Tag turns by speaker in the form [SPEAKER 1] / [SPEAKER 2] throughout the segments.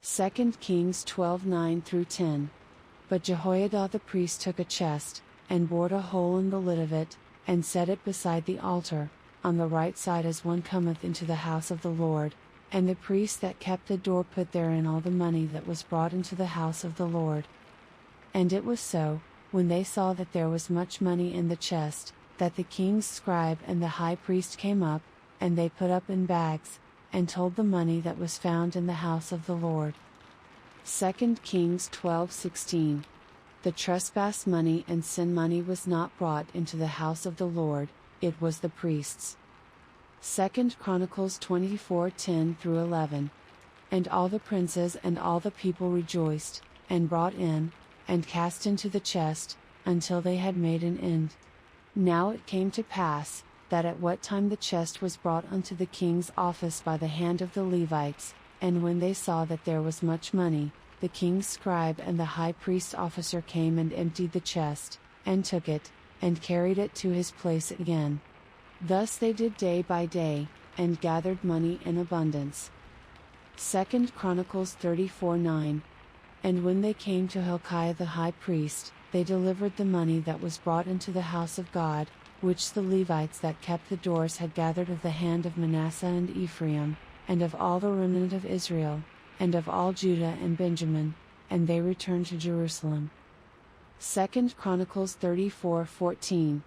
[SPEAKER 1] 2 Kings 12:9-10. But Jehoiada the priest took a chest, and bored a hole in the lid of it, and set it beside the altar, on the right side as one cometh into the house of the Lord, and the priest that kept the door put therein all the money that was brought into the house of the Lord. And it was so, when they saw that there was much money in the chest, that the king's scribe and the high priest came up, and they put up in bags, and told the money that was found in the house of the Lord. 2 Kings 12:16. The trespass money and sin money was not brought into the house of the Lord, it was the priests. 2 Chronicles 24:10-11. And all the princes and all the people rejoiced, and brought in, and cast into the chest, until they had made an end. Now it came to pass, that at what time the chest was brought unto the king's office by the hand of the Levites, and when they saw that there was much money, the king's scribe and the high priest's officer came and emptied the chest, and took it, and carried it to his place again. Thus they did day by day, and gathered money in abundance. 2 Chronicles 34:9. And when they came to Hilkiah the high priest, they delivered the money that was brought into the house of God, which the Levites that kept the doors had gathered of the hand of Manasseh and Ephraim, and of all the remnant of Israel, and of all Judah and Benjamin, and they returned to Jerusalem. 2 Chronicles 34:14.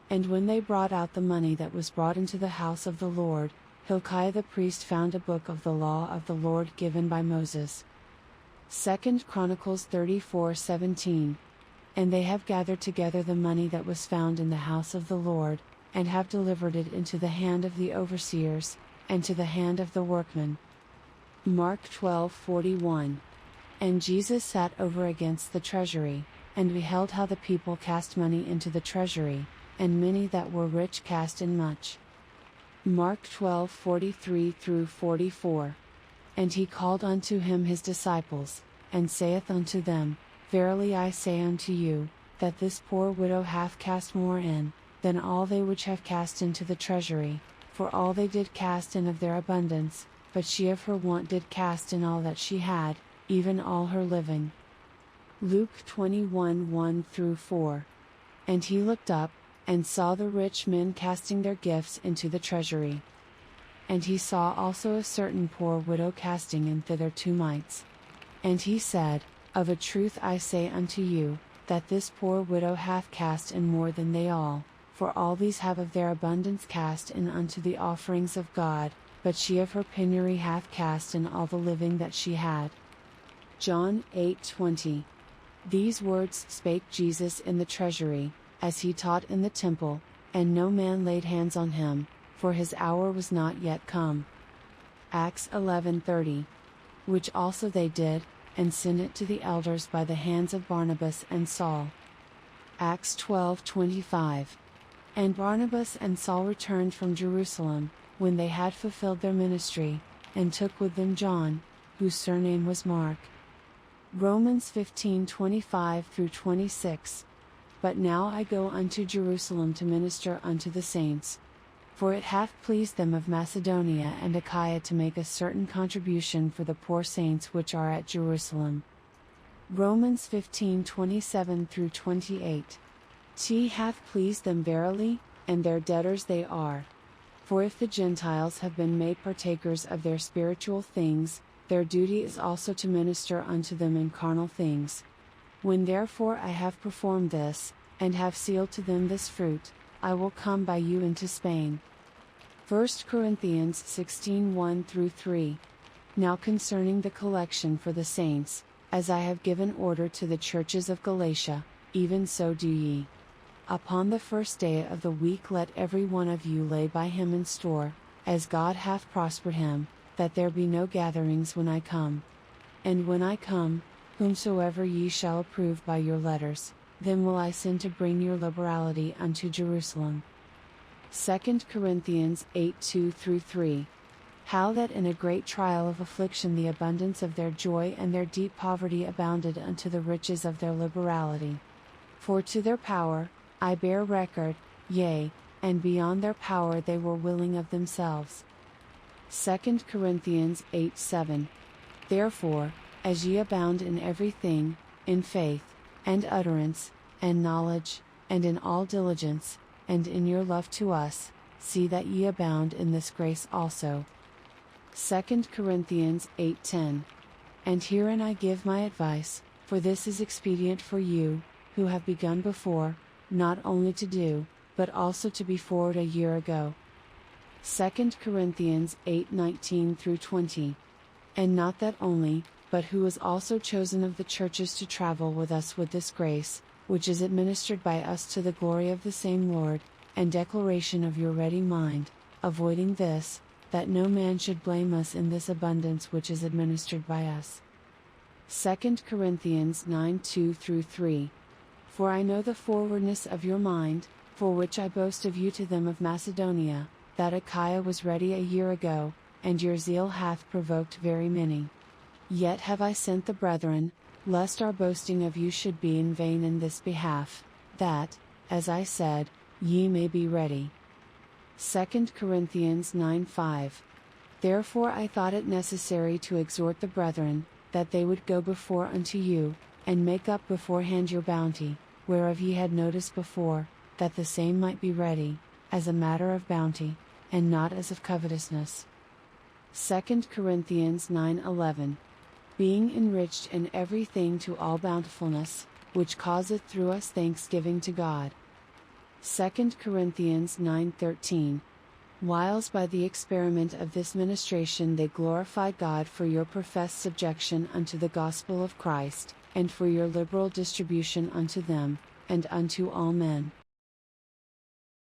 [SPEAKER 1] And when they brought out the money that was brought into the house of the Lord, Hilkiah the priest found a book of the law of the Lord given by Moses. 2 Chronicles 34:17. And they have gathered together the money that was found in the house of the Lord, and have delivered it into the hand of the overseers, and to the hand of the workmen. Mark 12:41. And Jesus sat over against the treasury, and beheld how the people cast money into the treasury, and many that were rich cast in much. Mark 12:43-44. And he called unto him his disciples, and saith unto them, Verily I say unto you, that this poor widow hath cast more in, than all they which have cast into the treasury, for all they did cast in of their abundance, but she of her want did cast in all that she had, even all her living. Luke 21:1-4. And he looked up, and saw the rich men casting their gifts into the treasury. And he saw also a certain poor widow casting in thither 2 mites. And he said, Of a truth I say unto you, that this poor widow hath cast in more than they all, for all these have of their abundance cast in unto the offerings of God, but she of her penury hath cast in all the living that she had. John 8:20. These words spake Jesus in the treasury, as he taught in the temple, and no man laid hands on him, for his hour was not yet come. Acts 11:30. Which also they did, and sent it to the elders by the hands of Barnabas and Saul. Acts 12:25. And Barnabas and Saul returned from Jerusalem, when they had fulfilled their ministry, and took with them John, whose surname was Mark. Romans 15:25-26. But now I go unto Jerusalem to minister unto the saints. For it hath pleased them of Macedonia and Achaia to make a certain contribution for the poor saints which are at Jerusalem. Romans 15:27-28. T hath pleased them verily, and their debtors they are. For if the Gentiles have been made partakers of their spiritual things, their duty is also to minister unto them in carnal things. When therefore I have performed this, and have sealed to them this fruit, I will come by you into Spain. 1 Corinthians 16:1-3. Now concerning the collection for the saints, as I have given order to the churches of Galatia, even so do ye. Upon the first day of the week let every one of you lay by him in store, as God hath prospered him, that there be no gatherings when I come. And when I come, whomsoever ye shall approve by your letters, then will I send to bring your liberality unto Jerusalem. 2 Corinthians 8:2-3. How that in a great trial of affliction the abundance of their joy and their deep poverty abounded unto the riches of their liberality. For to their power, I bear record, yea, and beyond their power they were willing of themselves. 2 Corinthians 8:7. Therefore, as ye abound in everything, in faith, and utterance, and knowledge, and in all diligence, and in your love to us, see that ye abound in this grace also. 2 Corinthians 8:10. And herein I give my advice, for this is expedient for you, who have begun before, not only to do, but also to be forward a year ago. 2 Corinthians 8:19-20. And not that only, but who was also chosen of the churches to travel with us with this grace, which is administered by us to the glory of the same Lord, and declaration of your ready mind, avoiding this, that no man should blame us in this abundance which is administered by us. 2 Corinthians 9:2-3. For I know the forwardness of your mind, for which I boast of you to them of Macedonia, that Achaia was ready a year ago, and your zeal hath provoked very many. Yet have I sent the brethren, lest our boasting of you should be in vain in this behalf, that, as I said, ye may be ready. 2 Corinthians 9:5. Therefore I thought it necessary to exhort the brethren, that they would go before unto you, and make up beforehand your bounty, whereof ye had notice before, that the same might be ready, as a matter of bounty, and not as of covetousness. 2 Corinthians 9:11. Being enriched in everything to all bountifulness, which causeth through us thanksgiving to God. 2 Corinthians 9:13. Whiles by the experiment of this ministration they glorify God for your professed subjection unto the gospel of Christ, and for your liberal distribution unto them, and unto all men.